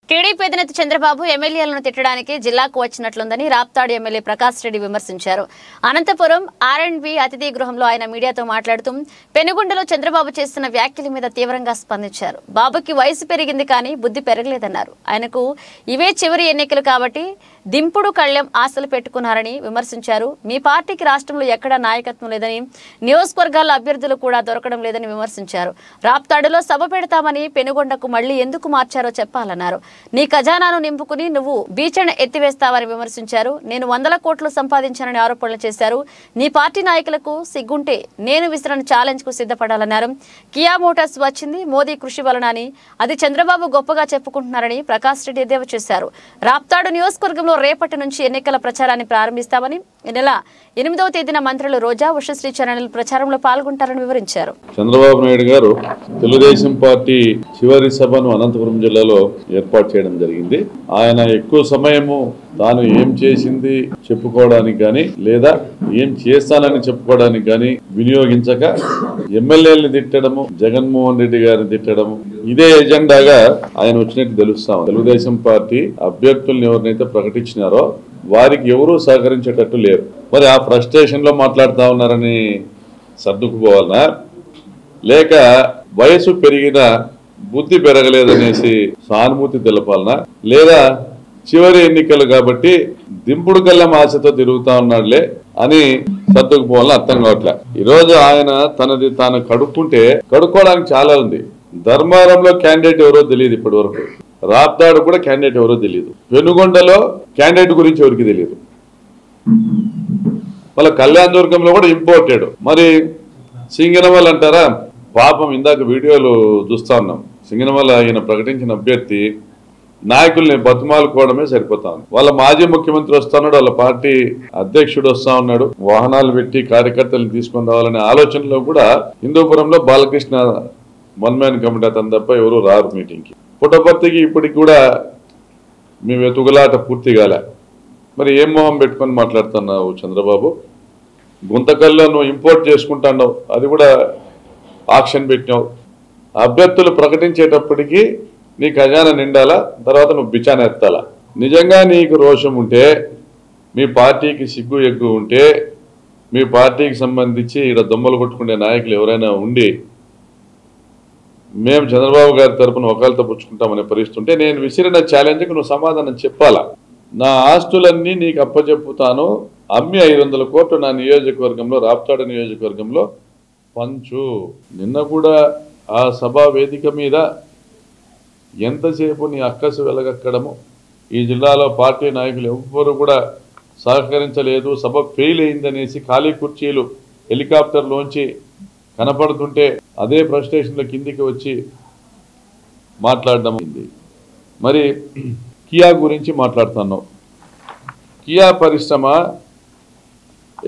TDP అధినేత చంద్రబాబు ఎమ్మెల్యేలను తిట్టడానికి జిల్లాకు వచ్చినట్లుందని రాప్తాడు ఎమ్మెల్యే ప్రకాష్ రెడ్డి విమర్శించారు. అనంతపురం ఆర్ఎండ్బి అతిథి గృహంలో ఆయన మీడియాతో మాట్లాడుతూ పెనుగొండలో చంద్రబాబు చేస్తున్న వ్యాఖ్యల మీద తీవ్రంగా స్పందించారు. బాబుకి వయసు పెరిగింది కానీ బుద్ధి పెరగలేదన్నారు. ఆయనకు ఇవే చివరి ఎన్నికలు కాబట్టి దింపుడు కళ్యం ఆశలు పెట్టుకున్నారని విమర్శించారు. మీ పార్టీకి రాష్ట్రంలో ఎక్కడా నాయకత్వం లేదని, నియోజకవర్గాల్లో అభ్యర్థులు కూడా దొరకడం లేదని విమర్శించారు. రాప్తాడులో సభ పెడతామని పెనుగొండకు మళ్లీ ఎందుకు మార్చారో చెప్పాలన్నారు. నీ ఖజానాను నింపుకుని నువ్వు బీచను ఎత్తివేస్తావని విమర్శించారు. నేను 100 కోట్లు సంపాదించానని ఆరోపణలు చేశారు. నీ పార్టీ నాయకులకు సిగ్గుంటే నేను విసిరని ఛాలెంజ్ కు సిద్ధపడాలన్నారు. కియా మోటార్స్ వచ్చింది మోదీ కృషి వలన అని, అది చంద్రబాబు గొప్పగా చెప్పుకుంటున్నారని ప్రకాష్ రెడ్డి ఎద్దేవా చేశారు. రాప్తాడు నియోజకవర్గంలో రేపటి నుంచి ఎన్నికల ప్రచారాన్ని ప్రారంభిస్తామని, ఈ నెల 8వ తేదీన మంత్రులు రోజా, ఉషశ్రీ చరణ్ ప్రచారంలో పాల్గొంటారని వివరించారు. చంద్రబాబు నాయుడు గారు తెలుగుదేశం పార్టీ చివరి సభను అనంతపురం జిల్లాలో ఏర్పాటు చేయడం జరిగింది. ఆయన ఎక్కువ సమయము తాను ఏం చేసింది చెప్పుకోవడానికి కానీ, లేదా ఏం చేస్తానని చెప్పుకోవడానికి కానీ వినియోగించక ఎమ్మెల్యేలను తిట్టడము, జగన్మోహన్ రెడ్డి గారిని తిట్టడము, ఇదే ఎజెండాగా ఆయన వచ్చినట్టు తెలుస్తాం. తెలుగుదేశం పార్టీ అభ్యర్థులను ఎవరినైతే ప్రకటించినారో వారికి ఎవరూ సహకరించేటట్టు లేరు. మరి ఆ ఫ్రస్ట్రేషన్ లో మాట్లాడుతూ ఉన్నారని సర్దుకుపోవాలనా, లేక వయసు పెరిగిన బుద్ధి పెరగలేదనేసి సానుభూతి తెలపాలనా, లేదా చివరి ఎన్నికలు కాబట్టి దింపుడు కళ్ళం ఆశతో తిరుగుతా ఉన్నాడులే అని సర్దుకుపోవాలని అర్థం కావట్లే. ఈరోజు ఆయన తనది తాను కడుక్కోవడానికి చాలా ఉంది. ధర్మారంలో క్యాండిడేట్ ఎవరో తెలియదు ఇప్పటి వరకు. రాప్తాడు కూడా క్యాండిడేట్ ఎవరో తెలియదు. వెనుగొండలో క్యాండిడేట్ గురించి ఎవరికి తెలియదు. వాళ్ళ కళ్యాణదుర్గంలో కూడా ఇంపోర్టెడ్. మరి సింగనమల్ అంటారా, పాపం ఇందాక వీడియోలు చూస్తా ఉన్నాం. సింగనమల్ ఆయన ప్రకటించిన అభ్యర్థి నాయకుల్ని బతుమాలుకోవడమే సరిపోతా ఉంది. వాళ్ళ మాజీ ముఖ్యమంత్రి వస్తా ఉన్నాడు, వాళ్ళ పార్టీ అధ్యక్షుడు వస్తా ఉన్నాడు, వాహనాలు పెట్టి కార్యకర్తలను తీసుకొని రావాలనే ఆలోచనలో కూడా హిందూపురంలో బాలకృష్ణ వన్ మ్యాన్ కమిటీ అతను తప్ప ఎవరు రారు మీటింగ్కి. పుట్టపర్తికి ఇప్పటికి కూడా మీ వెతుకులాట పూర్తి కాలే. మరి ఏం మొహం పెట్టుకొని మాట్లాడుతున్నావు చంద్రబాబు? గుంతకల్లో నువ్వు ఇంపోర్ట్ చేసుకుంటున్నావు, అది కూడా ఆక్షన్ పెట్టినావు. అభ్యర్థులు ప్రకటించేటప్పటికీ నీ ఖజానా నిండాలా, తర్వాత నువ్వు బిచాన ఎత్తాలా. నిజంగా నీకు రోషం ఉంటే, మీ పార్టీకి సిగ్గు ఎగ్గు ఉంటే, మీ పార్టీకి సంబంధించి ఇక్కడ దొమ్మలు కొట్టుకునే నాయకులు ఎవరైనా ఉండి మేము చంద్రబాబు గారి తరపున ఒకళ్ళతో పుచ్చుకుంటామనే పరిస్థితి ఉంటే, నేను విసిరిన ఛాలెంజ్కి నువ్వు సమాధానం చెప్పాలా. నా ఆస్తులన్నీ నీకు అప్పచెప్పుతాను, అమ్మి 500 కోట్లు నా నియోజకవర్గంలో, రాప్తాడు నియోజకవర్గంలో పంచు. నిన్న కూడా ఆ సభా వేదిక మీద ఎంతసేపు నీ అక్కసు వెలగక్కడము, ఈ జిల్లాలో పార్టీ నాయకులు ఎవ్వరు కూడా సహకరించలేదు, సభ ఫెయిల్ అయిందనేసి ఖాళీ కుర్చీలు హెలికాప్టర్లోంచి కనపడుతుంటే అదే ఫ్రస్ట్రేషన్లో కిందికి వచ్చి మాట్లాడడం అయింది. మరి కియా గురించి మాట్లాడుతున్నావు. కియా పరిశ్రమ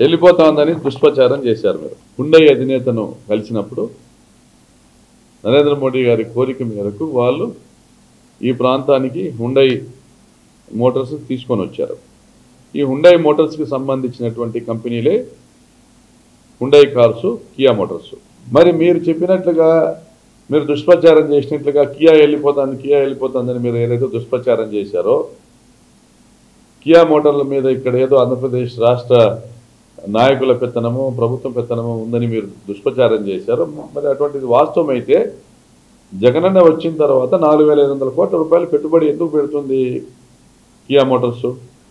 వెళ్ళిపోతుందని దుష్ప్రచారం చేశారు. మీరు హుండై అధినేతను కలిసినప్పుడు నరేంద్ర మోడీ గారి కోరిక మేరకు వాళ్ళు ఈ ప్రాంతానికి హుండై మోటార్స్ తీసుకొని వచ్చారు. ఈ హుండై మోటార్స్కి సంబంధించినటువంటి కంపెనీలే హుండై కార్సు, కియా మోటార్స్. మరి మీరు చెప్పినట్లుగా, మీరు దుష్ప్రచారం చేసినట్లుగా కియా వెళ్ళిపోతుందని మీరు ఏదైతే దుష్ప్రచారం చేశారో, కియా మోటార్ల మీద ఇక్కడ ఏదో ఆంధ్రప్రదేశ్ రాష్ట్ర నాయకుల పెత్తనము, ప్రభుత్వం పెత్తనము ఉందని మీరు దుష్ప్రచారం చేశారు. మరి అటువంటిది వాస్తవం అయితే జగనన్న వచ్చిన తర్వాత 4,500 కోట్ల రూపాయలు పెట్టుబడి ఎందుకు పెడుతుంది కియా మోటార్స్?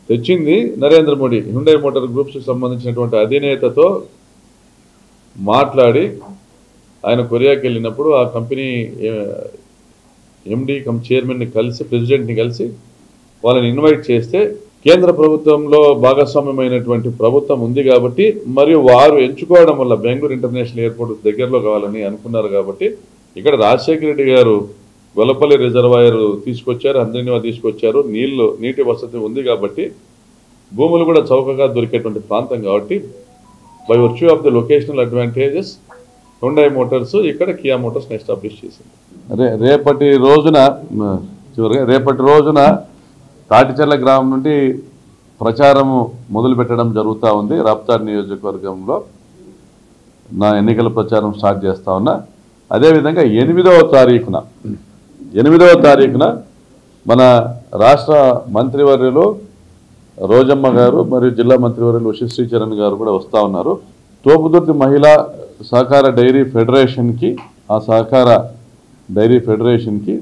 తెచ్చింది నరేంద్ర మోడీ. హుండై మోటార్ గ్రూప్స్కి సంబంధించినటువంటి అధినేతతో మాట్లాడి ఆయన కొరియాకి వెళ్ళినప్పుడు ఆ కంపెనీ ఎండి చైర్మన్ని కలిసి, ప్రెసిడెంట్ని కలిసి వాళ్ళని ఇన్వైట్ చేస్తే, కేంద్ర ప్రభుత్వంలో భాగస్వామ్యమైనటువంటి ప్రభుత్వం ఉంది కాబట్టి, మరియు వారు ఎంచుకోవడం వల్ల బెంగళూరు ఇంటర్నేషనల్ ఎయిర్పోర్ట్ దగ్గరలో కావాలని అనుకున్నారు కాబట్టి ఇక్కడ రాజశేఖర రెడ్డి గారు గొల్లపల్లి రిజర్వాయర్ తీసుకొచ్చారు, అందరినీ తీసుకొచ్చారు. నీటి వసతి ఉంది కాబట్టి, భూములు కూడా చౌకగా దొరికేటువంటి ప్రాంతం కాబట్టి, by virtue of the locational advantages Hyundai Motors ఇక్కడ కియా మోటార్స్ని ఎస్టాబ్లిష్ చేసింది. రేపటి రోజున తాటిచెర్ల గ్రామం నుండి ప్రచారము మొదలు పెట్టడం జరుగుతూ ఉంది. రాప్తాడు నియోజకవర్గంలో నా ఎన్నికల ప్రచారం స్టార్ట్ చేస్తా ఉన్నా. అదేవిధంగా 8వ తారీఖున మన రాష్ట్ర మంత్రివర్యులు రోజమ్మ గారు మరియు జిల్లా మంత్రివర్యులు ఉషశ్రీ చరణ్ గారు కూడా వస్తూ ఉన్నారు. తోపుదుర్తి మహిళా సహకార డైరీ ఫెడరేషన్కి, ఆ సహకార డైరీ ఫెడరేషన్కి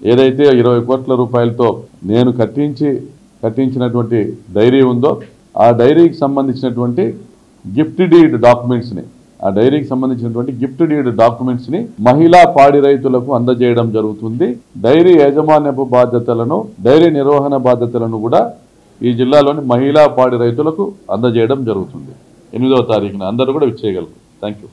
ఏదైతే 20 కోట్ల రూపాయలతో నేను కట్టించినటువంటి డైరీ ఉందో ఆ డైరీకి సంబంధించినటువంటి గిఫ్ట్ డీడ్ డాక్యుమెంట్స్ని మహిళా పాడి రైతులకు అందజేయడం జరుగుతుంది. డైరీ యాజమాన్యపు బాధ్యతలను, డైరీ నిర్వహణ బాధ్యతలను కూడా ఈ జిల్లాలోని మహిళా పాడి రైతులకు అందజేయడం జరుగుతుంది. 8వ తారీఖున అందరూ కూడా విచ్చేయగలరు. Thank you.